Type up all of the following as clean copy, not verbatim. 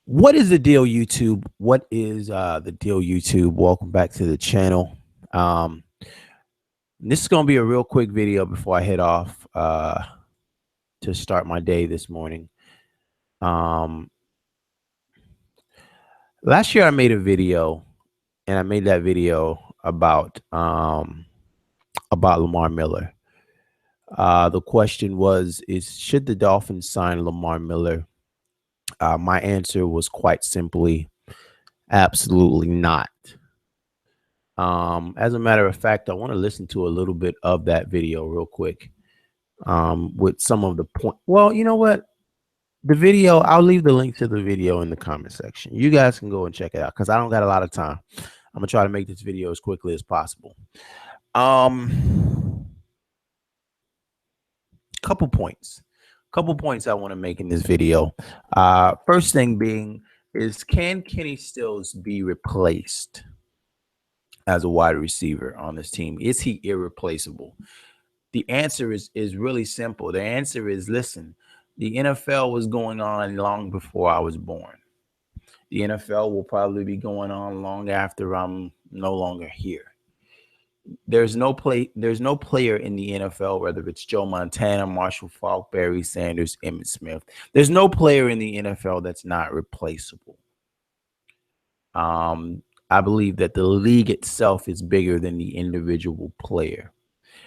What is the deal, YouTube? What is the deal, YouTube? Welcome back to the channel. Um, this is gonna be a real quick video before I head off to start my day this morning. Um, Last year I made a video, and I made that video about Lamar Miller. The question was: Is should the Dolphins sign Lamar Miller? My answer was quite simply, absolutely not. As a matter of fact, I want to listen to a little bit of that video real quick with some of the point. Well, you know what? The video, I'll leave the link to the video in the comment section. You guys can go and check it out because I don't got a lot of time. I'm gonna try to make this video as quickly as possible. Couple points I want to make in this video. First thing being is, can Kenny Stills be replaced as a wide receiver on this team? Is he irreplaceable? The answer is really simple. The answer is, listen, the NFL was going on long before I was born. The NFL will probably be going on long after I'm no longer here. There's no player in the NFL, whether it's Joe Montana, Marshall Faulk, Barry Sanders, Emmitt Smith. There's no player in the NFL that's not replaceable. I believe that the league itself is bigger than the individual player.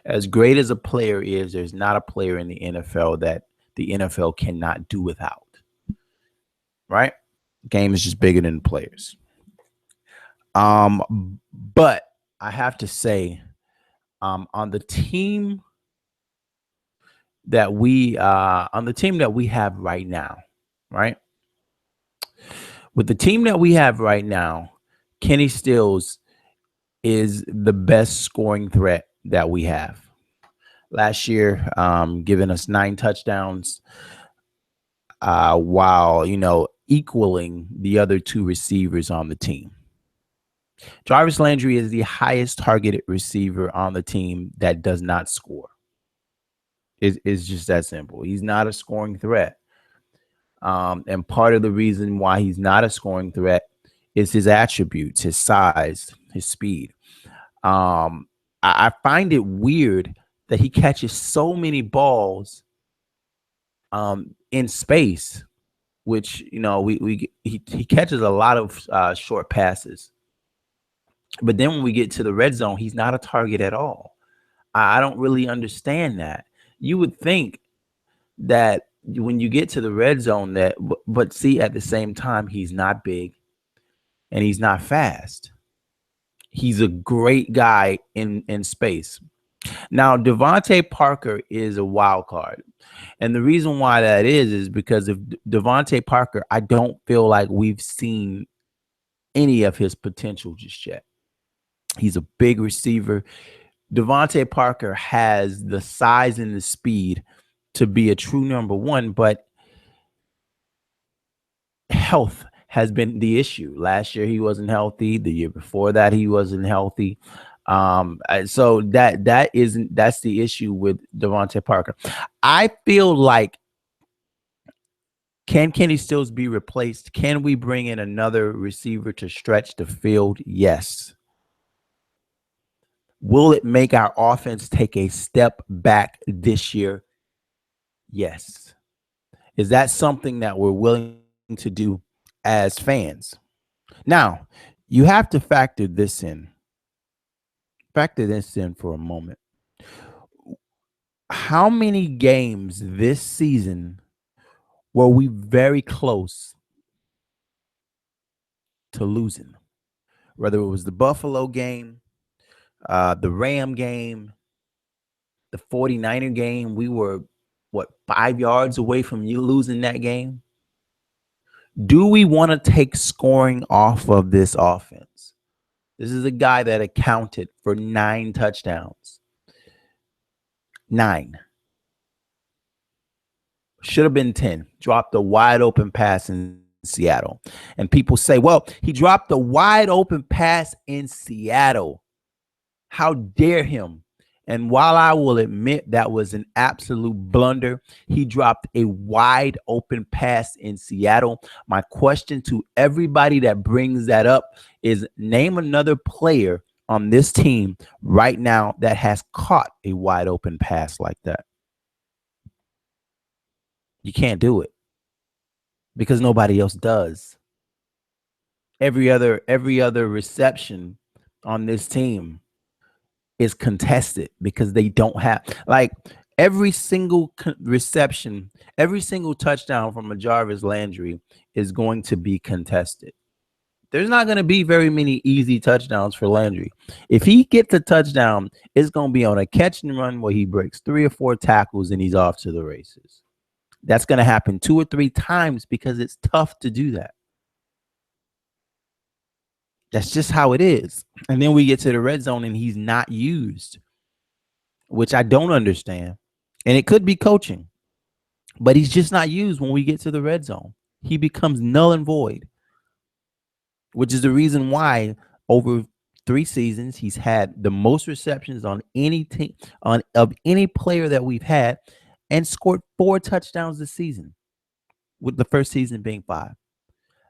As great as a player is, there's not a player in the NFL that the NFL cannot do without. Right? The game is just bigger than the players. But I have to say, on the team that we have right now, right? With the team that we have right now, Kenny Stills is the best scoring threat that we have. Last year, giving us 9 touchdowns, while equaling the other 2 receivers on the team. Jarvis Landry is the highest targeted receiver on the team that does not score. It's just that simple. He's not a scoring threat. And part of the reason why he's not a scoring threat is his attributes, his size, his speed. I find it weird that he catches so many balls in space, which he catches a lot of short passes. But then when we get to the red zone, he's not a target at all. I don't really understand that. You would think that when you get to the red zone, but see, at the same time, he's not big and he's not fast. He's a great guy in space. Now, Devontae Parker is a wild card. And the reason why that is because of Devontae Parker, I don't feel like we've seen any of his potential just yet. He's a big receiver. Devontae Parker has the size and the speed to be a true number 1, but health has been the issue. Last year he wasn't healthy. The year before that he wasn't healthy. So that's the issue with Devontae Parker. I feel like, can Kenny Stills be replaced? Can we bring in another receiver to stretch the field? Yes. Will it make our offense take a step back this year? Yes. Is that something that we're willing to do as fans? Now, you have to factor this in. Factor this in for a moment. How many games this season were we very close to losing? Whether it was the Buffalo game, the Ram game, the 49er game, we were, 5 yards away from you losing that game? Do we want to take scoring off of this offense? This is a guy that accounted for 9 touchdowns. 9. Should have been 10. Dropped a wide open pass in Seattle. And people say, well, he dropped the wide open pass in Seattle. How dare him? And while I will admit that was an absolute blunder, he dropped a wide open pass in Seattle. My question to everybody that brings that up is name another player on this team right now that has caught a wide open pass like that. You can't do it because nobody else does. Every other reception on this team is contested because they don't have like every single reception, every single touchdown from a Jarvis Landry is going to be contested. There's not going to be very many easy touchdowns for Landry. If he gets a touchdown, it's going to be on a catch and run where he breaks 3 or 4 tackles and he's off to the races. That's going to happen 2 or 3 times because it's tough to do that. That's just how it is. And then we get to the red zone and he's not used, which I don't understand. And it could be coaching, but he's just not used when we get to the red zone. He becomes null and void, which is the reason why over 3 seasons he's had the most receptions on any team on of any player that we've had and scored 4 touchdowns this season, with the first season being 5.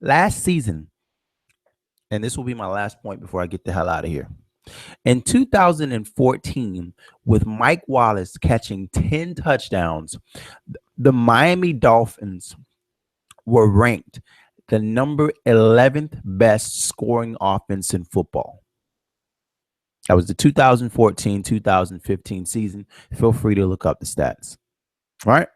Last season, and this will be my last point before I get the hell out of here. In 2014, with Mike Wallace catching 10 touchdowns, the Miami Dolphins were ranked the number 11th best scoring offense in football. That was the 2014-2015 season. Feel free to look up the stats. All right.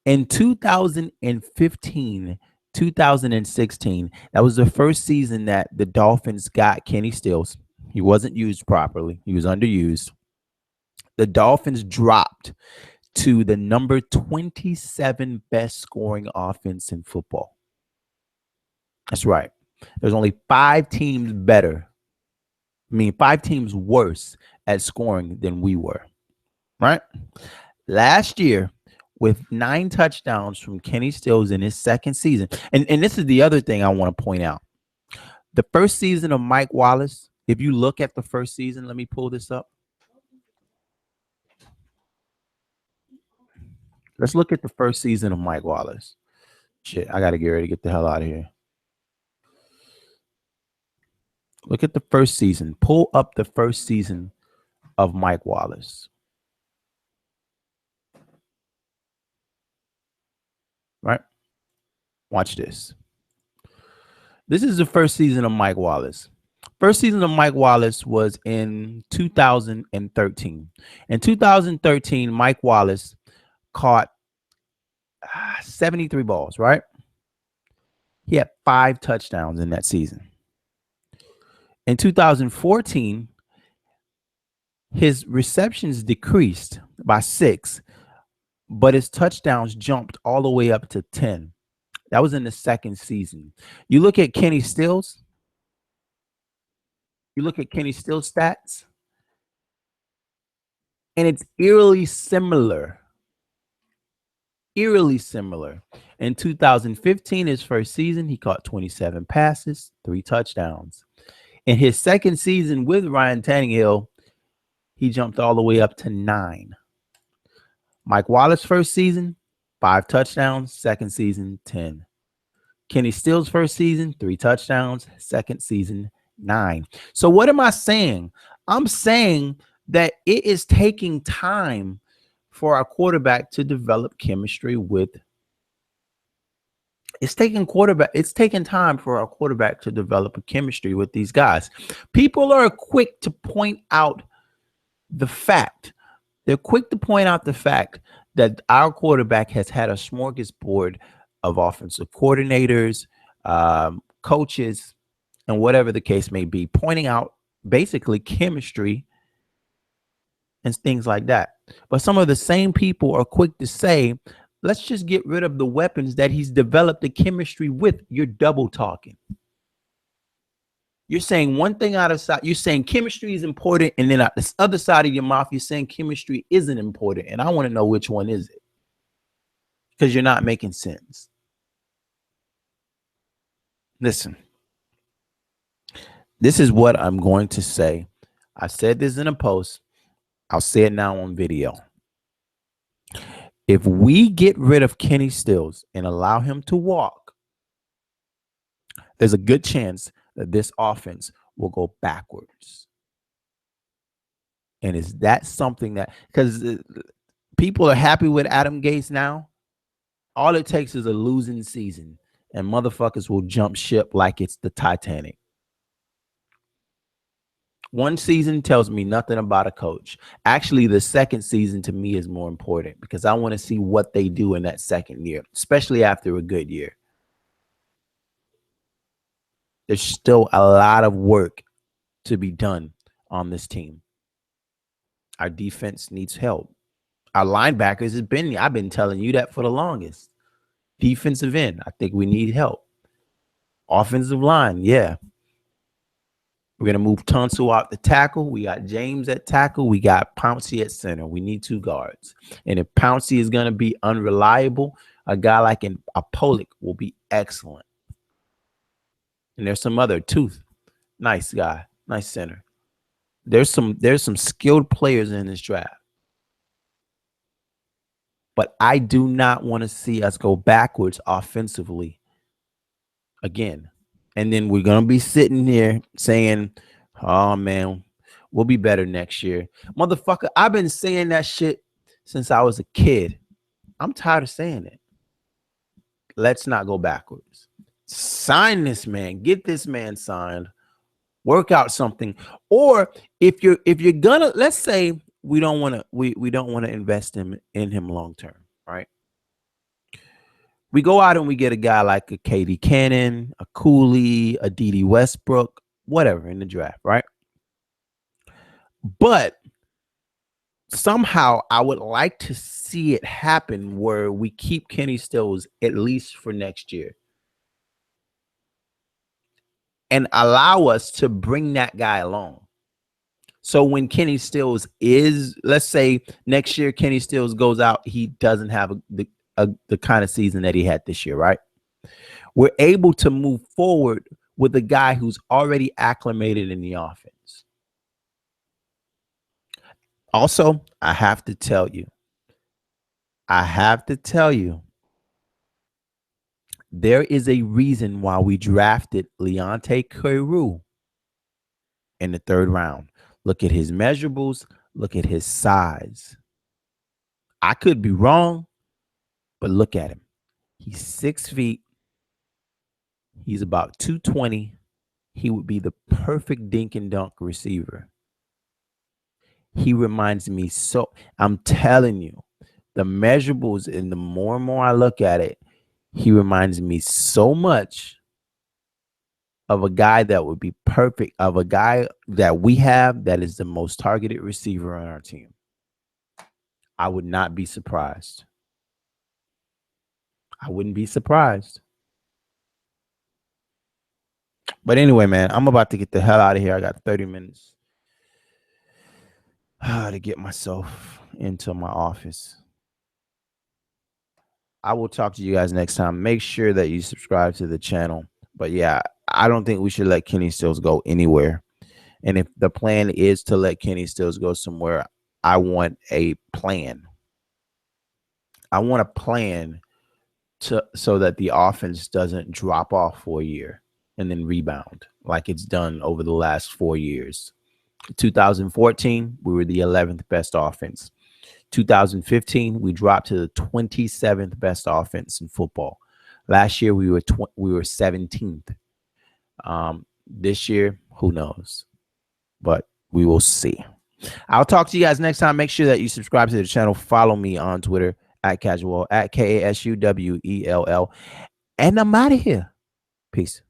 In 2015, 2016, that was the first season that the Dolphins got Kenny Stills. He wasn't used properly. He was underused. The Dolphins dropped to the number 27 best scoring offense in football. That's right. There's only 5 teams better. 5 teams worse at scoring than we were. Right? Last year, with 9 touchdowns from Kenny Stills in his second season. And this is the other thing I want to point out. The first season of Mike Wallace, if you look at the first season, let me pull this up. Let's look at the first season of Mike Wallace. Shit, I got to get ready to get the hell out of here. Look at the first season. Pull up the first season of Mike Wallace. Right? Watch this. This is the first season of Mike Wallace. First season of Mike Wallace was in 2013. In 2013, Mike Wallace caught 73 balls, right? He had 5 touchdowns in that season. In 2014, his receptions decreased by 6, but his touchdowns jumped all the way up to 10. That was in the second season. You look at Kenny Stills. You look at Kenny Stills' stats, and it's eerily similar. Eerily similar. In 2015, his first season, he caught 27 passes, 3 touchdowns. In his second season with Ryan Tannehill, he jumped all the way up to 9. Mike Wallace first season, 5 touchdowns. Second season, 10. Kenny Stills first season, 3 touchdowns. Second season, 9. So what am I saying? I'm saying that it is taking time for our quarterback to develop chemistry with. It's taking time for our quarterback to develop a chemistry with these guys. People are quick to point out the fact. They're quick to point out the fact that our quarterback has had a smorgasbord of offensive coordinators, coaches, and whatever the case may be, pointing out basically chemistry and things like that. But some of the same people are quick to say, let's just get rid of the weapons that he's developed the chemistry with. You're double talking. You're saying one thing out of sight. You're saying chemistry is important, and then out this other side of your mouth, you're saying chemistry isn't important. And I want to know which one is it, because you're not making sense. Listen, this is what I'm going to say. I said this in a post. I'll say it now on video. If we get rid of Kenny Stills and allow him to walk, there's a good chance that this offense will go backwards. And is that something that, because people are happy with Adam Gase now? All it takes is a losing season, and motherfuckers will jump ship like it's the Titanic. One season tells me nothing about a coach. Actually, the second season to me is more important because I want to see what they do in that second year, especially after a good year. There's still a lot of work to be done on this team. Our defense needs help. Our linebackers I've been telling you that for the longest. Defensive end, I think we need help. Offensive line, yeah. We're going to move Tunsil out the tackle. We got James at tackle. We got Pouncey at center. We need 2 guards. And if Pouncey is going to be unreliable, a guy like a Pollock will be excellent. And there's some other Tooth. Nice guy. Nice center. There's some skilled players in this draft. But I do not want to see us go backwards offensively again. And then we're going to be sitting here saying, oh, man, we'll be better next year. Motherfucker, I've been saying that shit since I was a kid. I'm tired of saying it. Let's not go backwards. Sign this man. Get this man signed. Work out something. Or if you're gonna, let's say we don't want to invest in him long term, right? We go out and we get a guy like a KD Cannon, a Cooley, a D.D. Westbrook, whatever in the draft, right? But somehow I would like to see it happen where we keep Kenny Stills at least for next year and allow us to bring that guy along. So when Kenny Stills is, let's say next year Kenny Stills goes out, he doesn't have the kind of season that he had this year, right? We're able to move forward with a guy who's already acclimated in the offense. Also, I have to tell you, there is a reason why we drafted Leonte Carroo in the 3rd round. Look at his measurables. Look at his size. I could be wrong, but look at him. He's 6 feet. He's about 220. He would be the perfect dink and dunk receiver. He reminds me so, I'm telling you, the measurables, and the more and more I look at it, he reminds me so much of a guy that would be perfect, of a guy that we have that is the most targeted receiver on our team. I would not be surprised. I wouldn't be surprised. But anyway, man, I'm about to get the hell out of here. I got 30 minutes to get myself into my office. I will talk to you guys next time. Make sure that you subscribe to the channel. But yeah, I don't think we should let Kenny Stills go anywhere. And if the plan is to let Kenny Stills go somewhere, I want a plan. I want a plan so that the offense doesn't drop off for a year and then rebound like it's done over the last 4 years. 2014, we were the 11th best offense. 2015, we dropped to the 27th best offense in football. Last year, we were 17th. This year, who knows? But we will see. I'll talk to you guys next time. Make sure that you subscribe to the channel. Follow me on Twitter @Casuwell, @KASUWELL. And I'm out of here. Peace.